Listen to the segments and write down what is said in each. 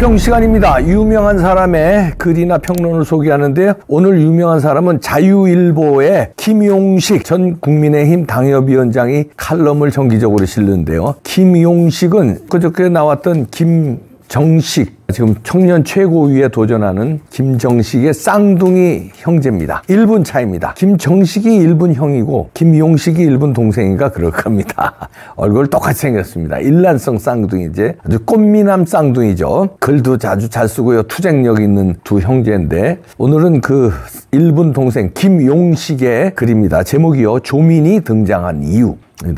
비평 시간입니다. 유명한 사람의 글이나 평론을 소개하는데요. 오늘 유명한 사람은 자유일보의 김용식 전 국민의힘 당협위원장이 칼럼을 정기적으로 실는데요. 김용식은 그저께 나왔던 김정식, 지금 청년 최고위에 도전하는 김정식의 쌍둥이 형제입니다. 1분 차이입니다. 김정식이 1분 형이고 김용식이 1분 동생인가 그럴 겁니다. 얼굴 똑같이 생겼습니다. 일란성 쌍둥이제, 아주 꽃미남 쌍둥이죠. 글도 아주 잘 쓰고요. 투쟁력 있는 두 형제인데, 오늘은 그 1분 동생 김용식의 글입니다. 제목이요, 조민이 등장한 이유.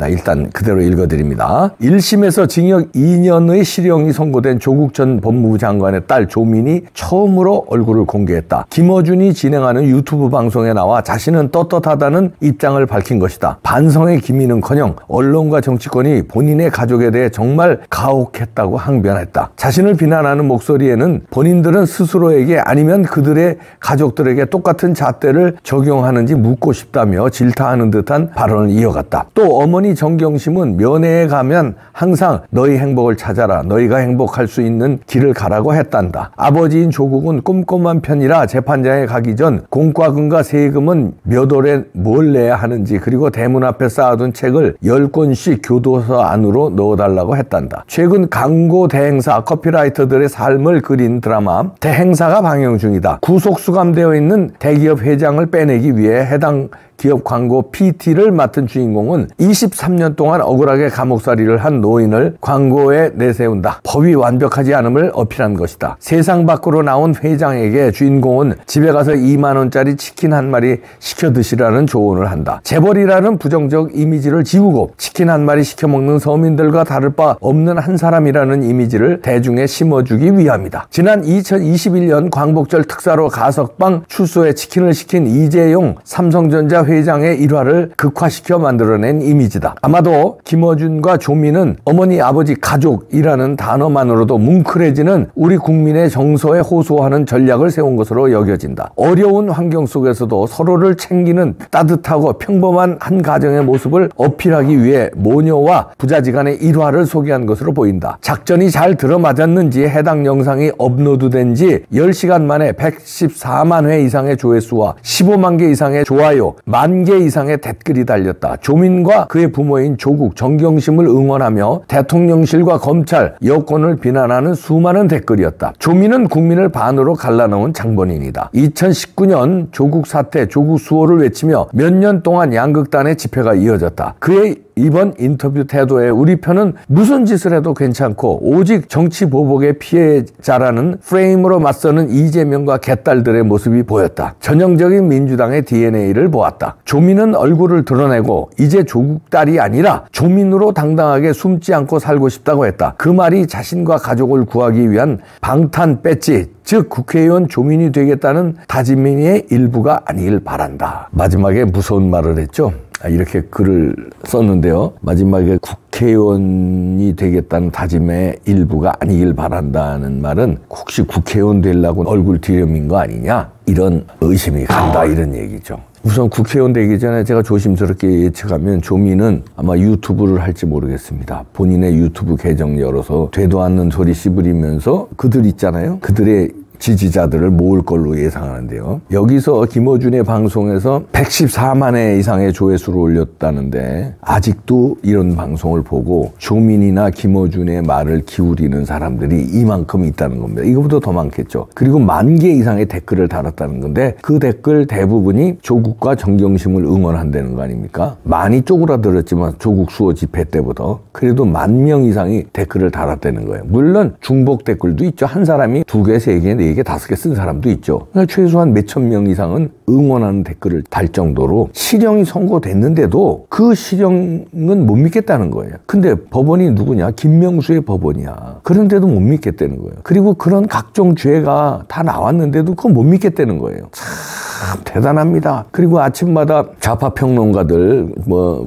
일단 그대로 읽어드립니다. 1심에서 징역 2년의 실형이 선고된 조국 전 법무부 장관의 딸 조민이 처음으로 얼굴을 공개했다. 김어준이 진행하는 유튜브 방송에 나와 자신은 떳떳하다는 입장을 밝힌 것이다. 반성의 기미는커녕 언론과 정치권이 본인의 가족에 대해 정말 가혹했다고 항변했다. 자신을 비난하는 목소리에는 본인들은 스스로에게 아니면 그들의 가족들에게 똑같은 잣대를 적용하는지 묻고 싶다며 질타하는 듯한 발언을 이어갔다. 또 어머니 정경심은 면회에 가면 항상 너희 행복을 찾아라, 너희가 행복할 수 있는 길을 가라고 했단다. 아버지인 조국은 꼼꼼한 편이라 재판장에 가기 전 공과금과 세금은 몇 월에 뭘 내야 하는지, 그리고 대문 앞에 쌓아둔 책을 10권씩 교도소 안으로 넣어달라고 했단다. 최근 강고 대행사 커피라이터들의 삶을 그린 드라마 대행사가 방영 중이다. 구속 수감되어 있는 대기업 회장을 빼내기 위해 해당 기업 광고 PT를 맡은 주인공은 23년 동안 억울하게 감옥살이를 한 노인을 광고에 내세운다. 법이 완벽하지 않음을 어필한 것이다. 세상 밖으로 나온 회장에게 주인공은 집에 가서 2만 원짜리 치킨 한 마리 시켜 드시라는 조언을 한다. 재벌이라는 부정적 이미지를 지우고 치킨 한 마리 시켜 먹는 서민들과 다를 바 없는 한 사람이라는 이미지를 대중에 심어주기 위함이다. 지난 2021년 광복절 특사로 가석방 출소에 치킨을 시킨 이재용 삼성전자 회장의 일화를 극화시켜 만들어낸 이미지다. 아마도 김어준과 조민은 어머니, 아버지, 가족이라는 단어만으로도 뭉클해지는 우리 국민의 정서에 호소하는 전략을 세운 것으로 여겨진다. 어려운 환경 속에서도 서로를 챙기는 따뜻하고 평범한 한 가정의 모습을 어필하기 위해 모녀와 부자지간의 일화를 소개한 것으로 보인다. 작전이 잘 들어맞았는지 해당 영상이 업로드된 지 10시간 만에 114만 회 이상의 조회수와 15만 개 이상의 좋아요, 10,000개 이상의 댓글이 달렸다. 조민과 그의 부모인 조국, 정경심을 응원하며 대통령실과 검찰, 여권을 비난하는 수많은 댓글이었다. 조민은 국민을 반으로 갈라놓은 장본인이다. 2019년 조국 사태, 조국 수호를 외치며 몇 년 동안 양극단의 집회가 이어졌다. 그의 이번 인터뷰 태도에 우리 편은 무슨 짓을 해도 괜찮고 오직 정치 보복의 피해자라는 프레임으로 맞서는 이재명과 개딸들의 모습이 보였다. 전형적인 민주당의 DNA를 보았다. 조민은 얼굴을 드러내고 이제 조국 딸이 아니라 조민으로 당당하게 숨지 않고 살고 싶다고 했다. 그 말이 자신과 가족을 구하기 위한 방탄 배지, 즉 국회의원 조민이 되겠다는 다짐의 일부가 아니길 바란다. 마지막에 무서운 말을 했죠. 이렇게 글을 썼는데요. 마지막에 국회의원이 되겠다는 다짐의 일부가 아니길 바란다는 말은 혹시 국회의원 되려고 얼굴 뒤려민 거 아니냐, 이런 의심이 간다, 이런 얘기죠. 우선 국회의원 되기 전에 제가 조심스럽게 예측하면 조민은 아마 유튜브를 할지 모르겠습니다. 본인의 유튜브 계정 열어서 되도 않는 소리 씹으리면서 그들 있잖아요, 그들의 지지자들을 모을 걸로 예상하는데요. 여기서 김어준의 방송에서 114만 회 이상의 조회수를 올렸다는데 아직도 이런 방송을 보고 조민이나 김어준의 말을 기울이는 사람들이 이만큼 있다는 겁니다. 이거보다 더 많겠죠. 그리고 10,000개 이상의 댓글을 달았다는 건데 그 댓글 대부분이 조국과 정경심을 응원한다는 거 아닙니까? 많이 쪼그라들었지만 조국 수호 집회 때보다 그래도 10,000명 이상이 댓글을 달았다는 거예요. 물론 중복 댓글도 있죠. 한 사람이 2개, 3개, 4개, 5개 쓴 사람도 있죠. 그러니까 최소한 몇천 명 이상은 응원하는 댓글을 달 정도로 실형이 선고됐는데도 그 실형은 못 믿겠다는 거예요. 근데 법원이 누구냐? 김명수의 법원이야. 그런데도 못 믿겠다는 거예요. 그리고 그런 각종 죄가 다 나왔는데도 그거 못 믿겠다는 거예요. 참 대단합니다. 그리고 아침마다 좌파 평론가들,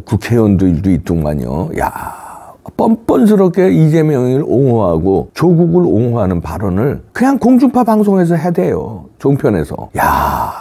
국회의원들도 있더만요. 야, 뻔뻔스럽게 이재명을 옹호하고 조국을 옹호하는 발언을 그냥 공중파 방송에서 해대요. 종편에서. 야,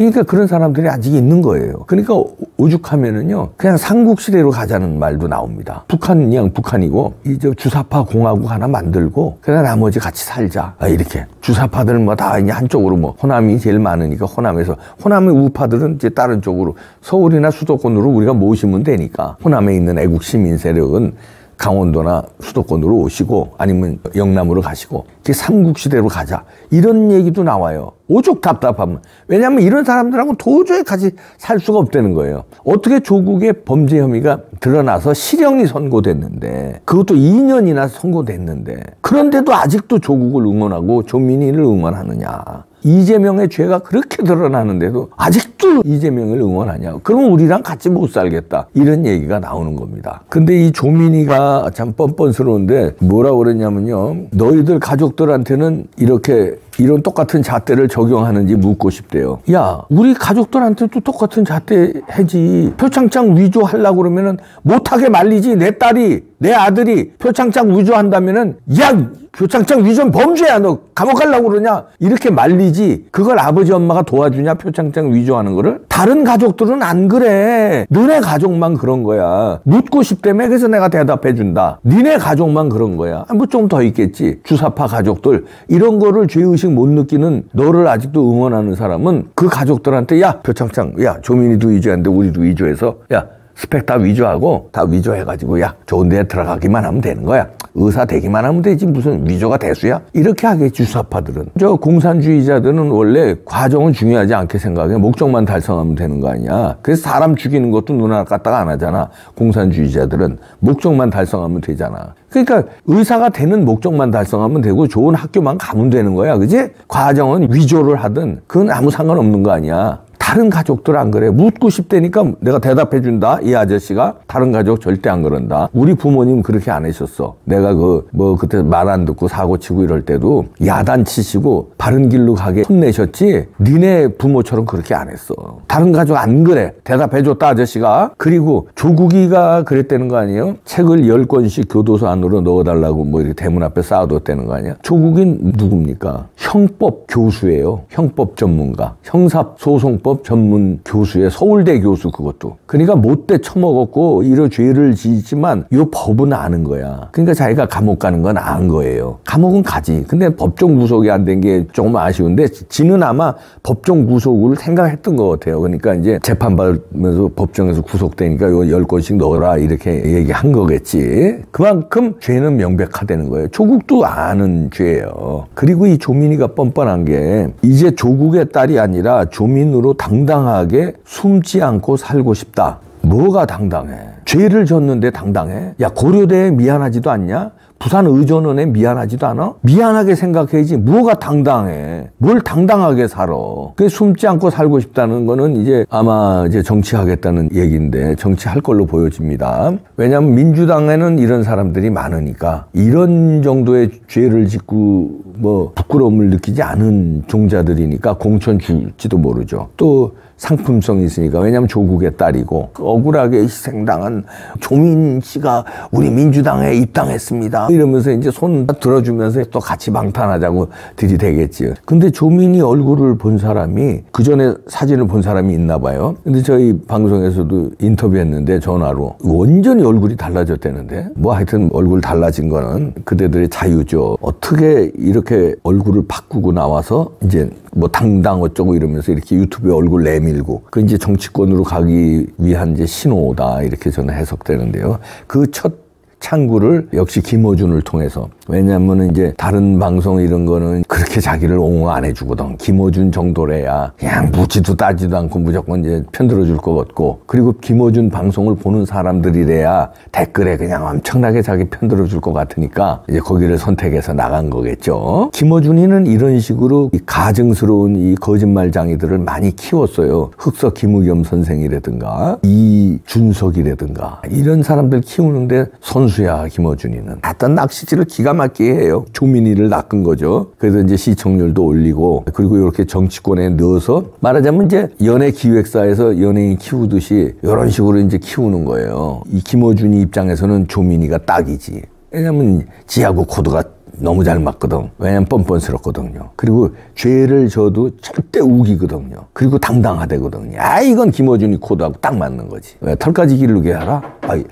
그러니까 그런 사람들이 아직 있는 거예요. 그러니까 오죽하면은요, 그냥 삼국시대로 가자는 말도 나옵니다. 북한이양 북한이고, 이제 주사파 공화국 하나 만들고, 그래 나머지 같이 살자. 이렇게. 주사파들은 뭐 다 이제 한쪽으로 뭐, 호남이 제일 많으니까 호남에서, 호남의 우파들은 이제 다른 쪽으로, 서울이나 수도권으로 우리가 모시면 되니까, 호남에 있는 애국 시민 세력은 강원도나 수도권으로 오시고 아니면 영남으로 가시고 삼국시대로 가자 이런 얘기도 나와요. 오죽 답답하면. 왜냐하면 이런 사람들하고 도저히 같이 살 수가 없다는 거예요. 어떻게 조국의 범죄 혐의가 드러나서 실형이 선고됐는데 그것도 2년이나 선고됐는데 그런데도 아직도 조국을 응원하고 조민희를 응원하느냐. 이재명의 죄가 그렇게 드러나는데도 아직도 이재명을 응원하냐. 그럼 우리랑 같이 못 살겠다. 이런 얘기가 나오는 겁니다. 근데 이 조민희가 참 뻔뻔스러운데 뭐라고 그랬냐면요. 너희들 가족들한테는 이런 똑같은 잣대를 적용하는지 묻고 싶대요. 야, 우리 가족들한테도 똑같은 잣대 해지. 표창장 위조하려고 그러면은 못하게 말리지. 내 딸이, 내 아들이 표창장 위조한다면은 야, 표창장 위조는 범죄야. 너 감옥 가려고 그러냐? 이렇게 말리지. 그걸 아버지 엄마가 도와주냐? 표창장 위조하는 거를? 다른 가족들은 안 그래. 너네 가족만 그런 거야. 묻고 싶다며. 그래서 내가 대답해 준다. 니네 가족만 그런 거야. 뭐 좀 더 있겠지. 주사파 가족들. 이런 거를 죄의식 못 느끼는 너를 아직도 응원하는 사람은 그 가족들한테 야, 표창장, 야, 조민희도 위조했는데 우리도 위조해서 야, 스펙 다 위조하고 다 위조해가지고 야, 좋은 데에 들어가기만 하면 되는 거야. 의사 되기만 하면 되지 무슨 위조가 대수야? 이렇게 하겠지 주사파들은. 저 공산주의자들은 원래 과정은 중요하지 않게 생각해. 목적만 달성하면 되는 거 아니야. 그래서 사람 죽이는 것도 눈알 까딱 안 하잖아. 공산주의자들은 목적만 달성하면 되잖아. 그러니까 의사가 되는 목적만 달성하면 되고 좋은 학교만 가면 되는 거야. 그지? 과정은 위조를 하든 그건 아무 상관없는 거 아니야. 다른 가족들 안 그래. 묻고 싶다니까 내가 대답해 준다. 이 아저씨가 다른 가족 절대 안 그런다. 우리 부모님 그렇게 안 하셨어. 내가 그때 말 안 듣고 사고 치고 이럴 때도 야단 치시고 바른 길로 가게 혼내셨지. 니네 부모처럼 그렇게 안 했어. 다른 가족 안 그래. 대답해 줬다 아저씨가. 그리고 조국이가 그랬다는 거 아니에요? 책을 10권씩 교도소 안으로 넣어달라고 뭐 이렇게 대문 앞에 쌓아뒀다는 거 아니야? 조국인 누굽니까? 형법 교수예요. 형법 전문가. 형사소송법 전문 교수의 서울대 교수 그것도. 그러니까 못돼 처먹었고 이런 죄를 지지만 이 법은 아는 거야. 그러니까 자기가 감옥 가는 건 안 거예요. 감옥은 가지. 근데 법정 구속이 안 된 게 조금 아쉬운데 지는 아마 법정 구속을 생각했던 것 같아요. 그러니까 이제 재판받으면서 법정에서 구속되니까 요 10권씩 넣어라 이렇게 얘기한 거겠지. 그만큼 죄는 명백하다는 거예요. 조국도 아는 죄예요. 그리고 이 조민희가 뻔뻔한 게 이제 조국의 딸이 아니라 조민으로 당당하게 숨지 않고 살고 싶다. 뭐가 당당해? 죄를 졌는데 당당해? 야, 고려대에 미안하지도 않냐? 부산의전원에 미안하지도 않아? 미안하게 생각해야지. 뭐가 당당해? 뭘 당당하게 살아? 그 숨지 않고 살고 싶다는 거는 이제 아마 이제 정치하겠다는 얘기인데 정치할 걸로 보여집니다. 왜냐하면 민주당에는 이런 사람들이 많으니까 이런 정도의 죄를 짓고 뭐 부끄러움을 느끼지 않은 종자들이니까 공천 줄지도 모르죠. 또 상품성이 있으니까. 왜냐하면 조국의 딸이고 억울하게 희생당한 조민 씨가 우리 민주당에 입당했습니다. 이러면서 이제 손 들어주면서 또 같이 방탄하자고 들이대겠지. 근데 조민이 얼굴을 본 사람이 그 전에 사진을 본 사람이 있나 봐요. 근데 저희 방송에서도 인터뷰했는데 전화로 완전히 얼굴이 달라졌다는데 뭐 하여튼 얼굴 달라진 거는 그대들의 자유죠. 어떻게 이렇게 얼굴을 바꾸고 나와서 이제 뭐 당당 어쩌고 이러면서 이렇게 유튜브에 얼굴 내밀고 그 이제 정치권으로 가기 위한 이제 신호다 이렇게 저는 해석되는데요. 그 첫 창구를 역시 김어준을 통해서. 왜냐하면 이제 다른 방송 이런 거는 그렇게 자기를 옹호 안 해주거든. 김어준 정도래야 그냥 묻지도 따지도 않고 무조건 이제 편들어줄 것 같고, 그리고 김어준 방송을 보는 사람들이래야 댓글에 그냥 엄청나게 자기 편들어줄 것 같으니까 이제 거기를 선택해서 나간 거겠죠. 김어준이는 이런 식으로 이 가증스러운 이 거짓말장이들을 많이 키웠어요. 흑서 김의겸 선생이라든가 이준석이라든가 이런 사람들 키우는데 선수야. 김어준이는 어떤 낚시질을 기가 막히게 해요. 조민희를 낚은 거죠. 그래서 이제 시청률도 올리고, 그리고 이렇게 정치권에 넣어서 말하자면 이제 연예 기획사에서 연예인 키우듯이 이런 식으로 이제 키우는 거예요. 이 김어준이 입장에서는 조민희가 딱이지. 왜냐면 지하고 코드가 너무 잘 맞거든. 왜냐면 뻔뻔스럽거든요. 그리고 죄를 져도 절대 우기거든요. 그리고 당당하대거든요. 아, 이건 김어준이 코드하고 딱 맞는 거지. 왜 털까지 기르게 하라? 아,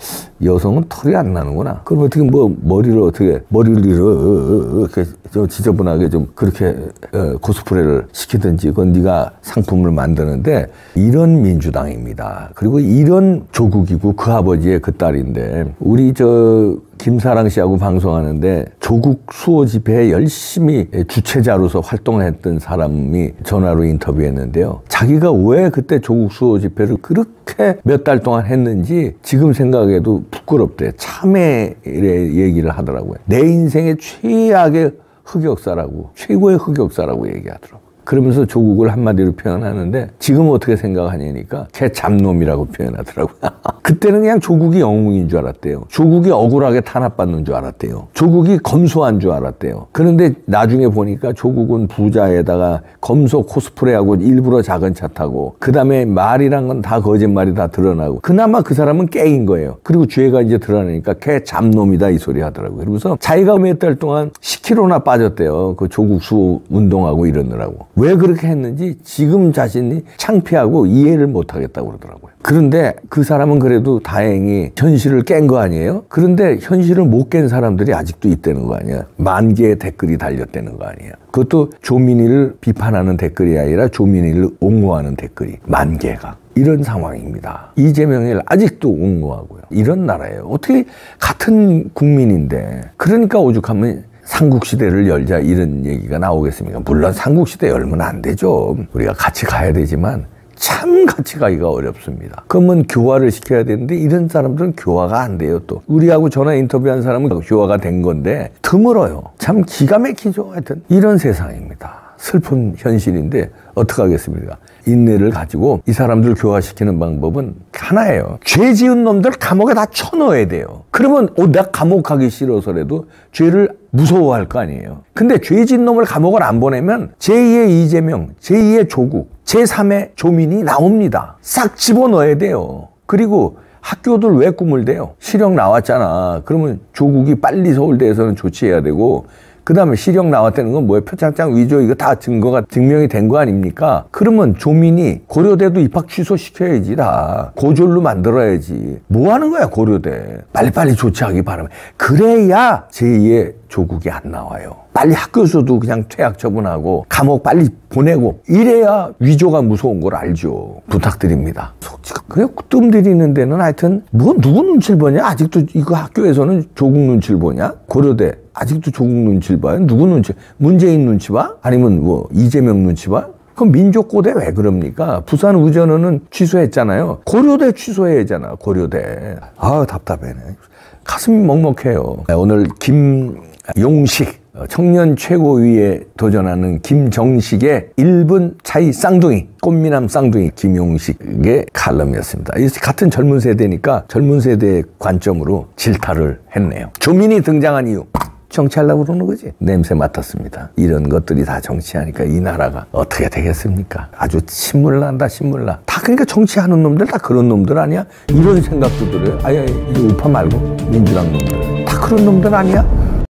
여성은 털이 안 나는구나. 그럼 어떻게 머리를 이렇게 지저분하게 좀 그렇게 코스프레를 시키든지 그건 네가 상품을 만드는데, 이런 민주당입니다. 그리고 이런 조국이고 그 아버지의 그 딸인데, 우리 김사랑 씨하고 방송하는데 조국 수호 집회에 열심히 주최자로서 활동을 했던 사람이 전화로 인터뷰했는데요. 자기가 왜 그때 조국 수호 집회를 그렇게 몇 달 동안 했는지 지금 생각해도 부끄럽대. 참회의 얘기를 하더라고요. 내 인생의 최악의 흑역사라고, 최고의 흑역사라고 얘기하더라고요. 그러면서 조국을 한마디로 표현하는데, 지금 어떻게 생각하냐니까 걔 잡놈이라고 표현하더라고요. 그때는 그냥 조국이 영웅인 줄 알았대요. 조국이 억울하게 탄압받는 줄 알았대요. 조국이 검소한 줄 알았대요. 그런데 나중에 보니까 조국은 부자에다가 검소 코스프레하고 일부러 작은 차 타고, 그 다음에 말이란 건 다 거짓말이 다 드러나고, 그나마 그 사람은 깨인 거예요. 그리고 죄가 이제 드러나니까 걔 잡놈이다 이 소리 하더라고요. 그러면서 자기가 몇 달 동안 10kg나 빠졌대요. 그 조국 수호 운동하고 이러느라고. 왜 그렇게 했는지 지금 자신이 창피하고 이해를 못하겠다고 그러더라고요. 그런데 그 사람은 그래도 다행히 현실을 깬 거 아니에요? 그런데 현실을 못 깬 사람들이 아직도 있다는 거 아니야? 10,000개의 댓글이 달렸다는 거 아니야? 그것도 조민희를 비판하는 댓글이 아니라 조민희를 옹호하는 댓글이 10,000개가. 이런 상황입니다. 이재명을 아직도 옹호하고요. 이런 나라예요. 어떻게 같은 국민인데. 그러니까 오죽하면 삼국시대를 열자 이런 얘기가 나오겠습니까? 물론 삼국시대 열면 안 되죠. 우리가 같이 가야 되지만 참 같이 가기가 어렵습니다. 그러면 교화를 시켜야 되는데 이런 사람들은 교화가 안 돼요. 또 우리하고 전화 인터뷰한 사람은 교화가 된 건데 드물어요. 참 기가 막히죠. 하여튼 이런 세상입니다. 슬픈 현실인데 어떡하겠습니까? 인내를 가지고 이 사람들 교화시키는 방법은 하나예요. 죄 지은 놈들 감옥에 다 쳐넣어야 돼요. 그러면 내가 감옥 가기 싫어서라도 죄를 무서워할 거 아니에요. 근데 죄 지은 놈을 감옥을 안 보내면 제2의 이재명, 제2의 조국, 제3의 조민이 나옵니다. 싹 집어넣어야 돼요. 그리고 학교들 왜 꿈을 대요? 실형 나왔잖아. 그러면 조국이 빨리 서울대에서는 조치해야 되고, 그 다음에 실형 나왔다는 건 뭐예요? 표창장 위조, 이거 다 증거가 증명이 된 거 아닙니까? 그러면 조민이 고려대도 입학 취소시켜야지. 다 고졸로 만들어야지. 뭐 하는 거야 고려대. 빨리빨리 조치하기 바라면. 그래야 제2의 조국이 안 나와요. 빨리 학교에서도 그냥 퇴학 처분하고 감옥 빨리 보내고 이래야 위조가 무서운 걸 알죠. 부탁드립니다. 솔직히 그냥 뜸 들이는 데는 하여튼 뭐 누구 눈치를 보냐? 아직도 이거 학교에서는 조국 눈치를 보냐? 고려대 아직도 조국 눈치를 봐요? 누구 눈치? 문재인 눈치 봐? 아니면 뭐 이재명 눈치 봐? 그럼 민족고대 왜 그럽니까? 부산 의전원은 취소했잖아요. 고려대 취소해야 하잖아. 고려대. 아 답답해. 가슴이 먹먹해요. 오늘 김용식 청년 최고위에 도전하는 김정식의 1분 차이 쌍둥이, 꽃미남 쌍둥이 김용식의 칼럼이었습니다. 같은 젊은 세대니까 젊은 세대의 관점으로 질타를 했네요. 조민이 등장한 이유. 정치하려고 그러는 거지. 냄새 맡았습니다. 이런 것들이 다 정치하니까 이 나라가 어떻게 되겠습니까? 아주 신물난다 신물나. 다 그러니까 정치하는 놈들 다 그런 놈들 아니야? 이런 생각도 들어요. 아예 이 우파 말고 민주당 놈들 다 그런 놈들 아니야?